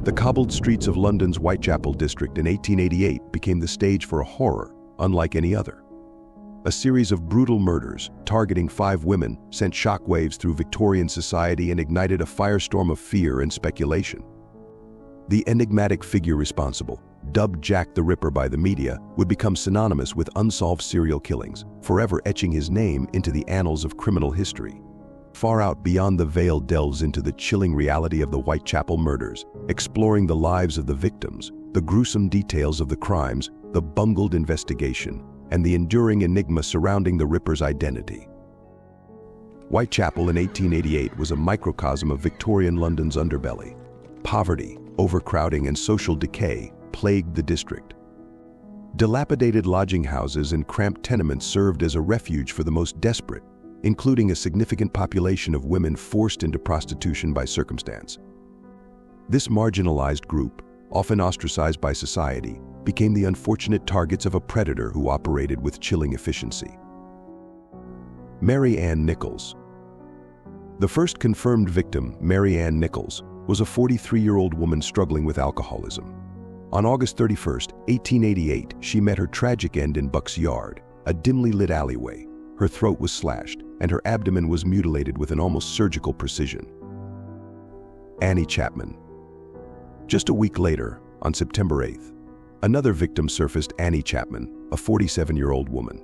The cobbled streets of London's Whitechapel district in 1888 became the stage for a horror unlike any other. A series of brutal murders targeting 5 women sent shockwaves through Victorian society and ignited a firestorm of fear and speculation. The enigmatic figure responsible, dubbed Jack the Ripper by the media, would become synonymous with unsolved serial killings, forever etching his name into the annals of criminal history. Far Out Beyond the Veil delves into the chilling reality of the Whitechapel murders, exploring the lives of the victims, the gruesome details of the crimes, the bungled investigation, and the enduring enigma surrounding the Ripper's identity. Whitechapel in 1888 was a microcosm of Victorian London's underbelly. Poverty, overcrowding, and social decay plagued the district. Dilapidated lodging houses and cramped tenements served as a refuge for the most desperate, including a significant population of women forced into prostitution by circumstance. This marginalized group, often ostracized by society, became the unfortunate targets of a predator who operated with chilling efficiency. Maryanne Nichols. The first confirmed victim, Maryanne Nichols, was a 43-year-old woman struggling with alcoholism. On August 31, 1888, she met her tragic end in Buck's Yard, a dimly lit alleyway. Her throat was slashed, and her abdomen was mutilated with an almost surgical precision. Chapman. Just a week later, on September 8th, another victim surfaced, Chapman, a 47-year-old woman.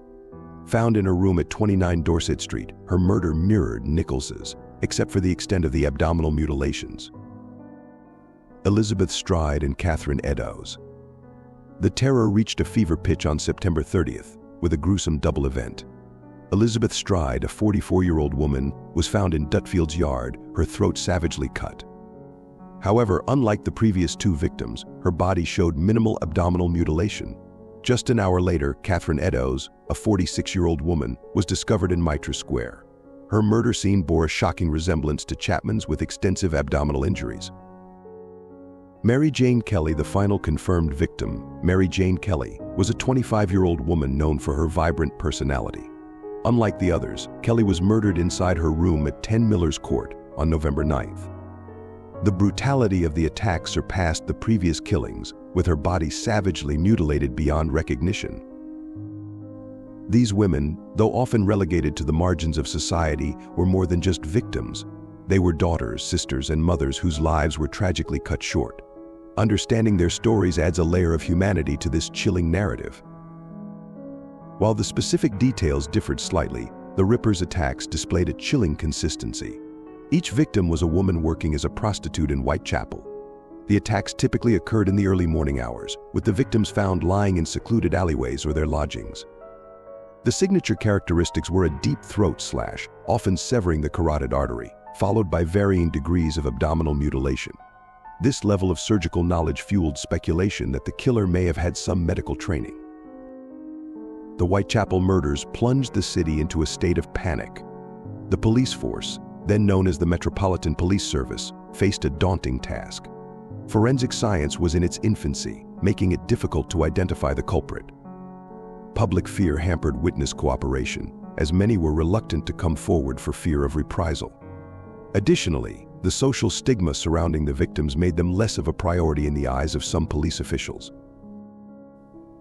Found in her room at 29 Dorset Street, her murder mirrored Nichols's, except for the extent of the abdominal mutilations. Elizabeth Stride and Catherine Eddowes. The terror reached a fever pitch on September 30th with a gruesome double event. Elizabeth Stride, a 44-year-old woman, was found in Dutfield's yard, her throat savagely cut. However, unlike the previous 2 victims, her body showed minimal abdominal mutilation. Just an hour later, Catherine Eddowes, a 46-year-old woman, was discovered in Mitre Square. Her murder scene bore a shocking resemblance to Chapman's with extensive abdominal injuries. Mary Jane Kelly, the final confirmed victim, Mary Jane Kelly, was a 25-year-old woman known for her vibrant personality. Unlike the others, Kelly was murdered inside her room at 10 Miller's Court on November 9th. The brutality of the attack surpassed the previous killings, with her body savagely mutilated beyond recognition. These women, though often relegated to the margins of society, were more than just victims. They were daughters, sisters, and mothers whose lives were tragically cut short. Understanding their stories adds a layer of humanity to this chilling narrative. While the specific details differed slightly, the Ripper's attacks displayed a chilling consistency. Each victim was a woman working as a prostitute in Whitechapel. The attacks typically occurred in the early morning hours, with the victims found lying in secluded alleyways or their lodgings. The signature characteristics were a deep throat slash, often severing the carotid artery, followed by varying degrees of abdominal mutilation. This level of surgical knowledge fueled speculation that the killer may have had some medical training. The Whitechapel murders plunged the city into a state of panic. The police force, then known as the Metropolitan Police Service, faced a daunting task. Forensic science was in its infancy, making it difficult to identify the culprit. Public fear hampered witness cooperation, as many were reluctant to come forward for fear of reprisal. Additionally, the social stigma surrounding the victims made them less of a priority in the eyes of some police officials.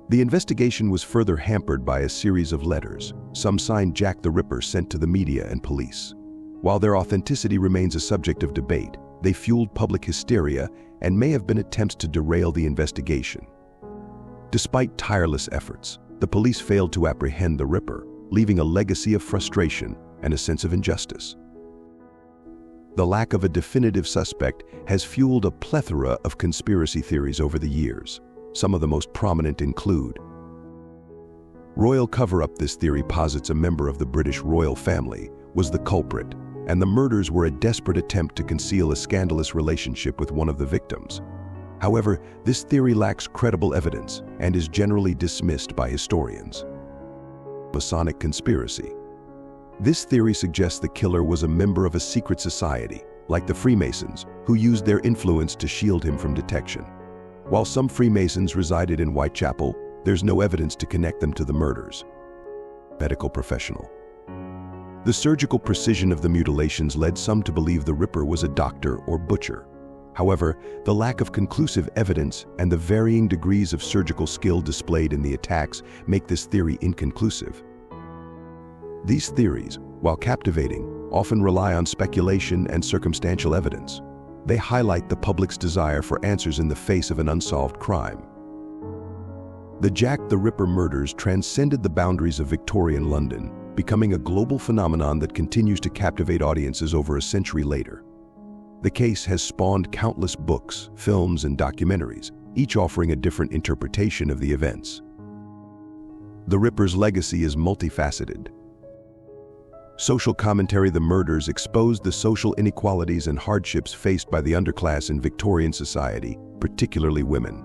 The investigation was further hampered by a series of letters, some signed Jack the Ripper, sent to the media and police. While their authenticity remains a subject of debate, they fueled public hysteria and may have been attempts to derail the investigation. Despite tireless efforts, the police failed to apprehend the Ripper, leaving a legacy of frustration and a sense of injustice. The lack of a definitive suspect has fueled a plethora of conspiracy theories over the years. Some of the most prominent include royal cover-up. This theory posits a member of the British royal family was the culprit, and the murders were a desperate attempt to conceal a scandalous relationship with one of the victims. However, this theory lacks credible evidence and is generally dismissed by historians. Masonic Conspiracy. This theory suggests the killer was a member of a secret society, like the Freemasons, who used their influence to shield him from detection. While some Freemasons resided in Whitechapel, there's no evidence to connect them to the murders. Medical professional. The surgical precision of the mutilations led some to believe the Ripper was a doctor or butcher. However, the lack of conclusive evidence and the varying degrees of surgical skill displayed in the attacks make this theory inconclusive. These theories, while captivating, often rely on speculation and circumstantial evidence. They highlight the public's desire for answers in the face of an unsolved crime. The Jack the Ripper murders transcended the boundaries of Victorian London, becoming a global phenomenon that continues to captivate audiences over a century later. The case has spawned countless books, films, and documentaries, each offering a different interpretation of the events. The Ripper's legacy is multifaceted. Social commentary: the murders exposed the social inequalities and hardships faced by the underclass in Victorian society, particularly women.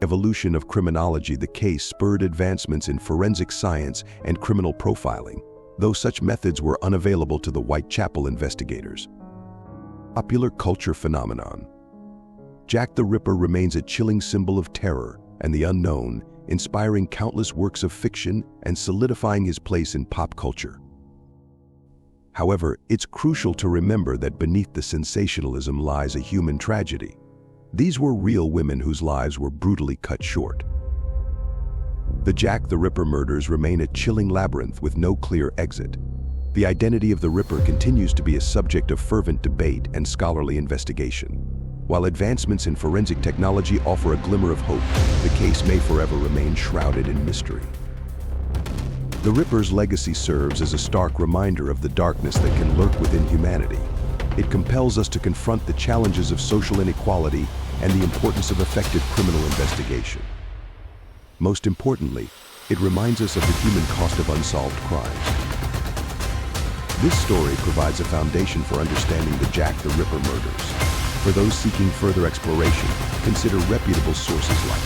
Evolution of criminology: the case spurred advancements in forensic science and criminal profiling, though such methods were unavailable to the Whitechapel investigators. Popular culture phenomenon: Jack the Ripper remains a chilling symbol of terror and the unknown, inspiring countless works of fiction and solidifying his place in pop culture. However, it's crucial to remember that beneath the sensationalism lies a human tragedy. These were real women whose lives were brutally cut short. The Jack the Ripper murders remain a chilling labyrinth with no clear exit. The identity of the Ripper continues to be a subject of fervent debate and scholarly investigation. While advancements in forensic technology offer a glimmer of hope, the case may forever remain shrouded in mystery. The Ripper's legacy serves as a stark reminder of the darkness that can lurk within humanity. It compels us to confront the challenges of social inequality and the importance of effective criminal investigation. Most importantly, it reminds us of the human cost of unsolved crimes. This story provides a foundation for understanding the Jack the Ripper murders. For those seeking further exploration, consider reputable sources like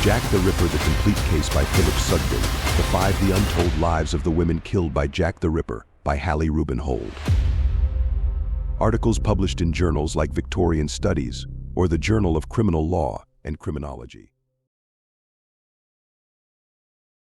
Jack the Ripper: The Complete Case by Philip Sugden, The Untold Lives of the Women Killed by Jack the Ripper by Hallie Rubenhold. Articles published in journals like Victorian Studies or the Journal of Criminal Law and Criminology.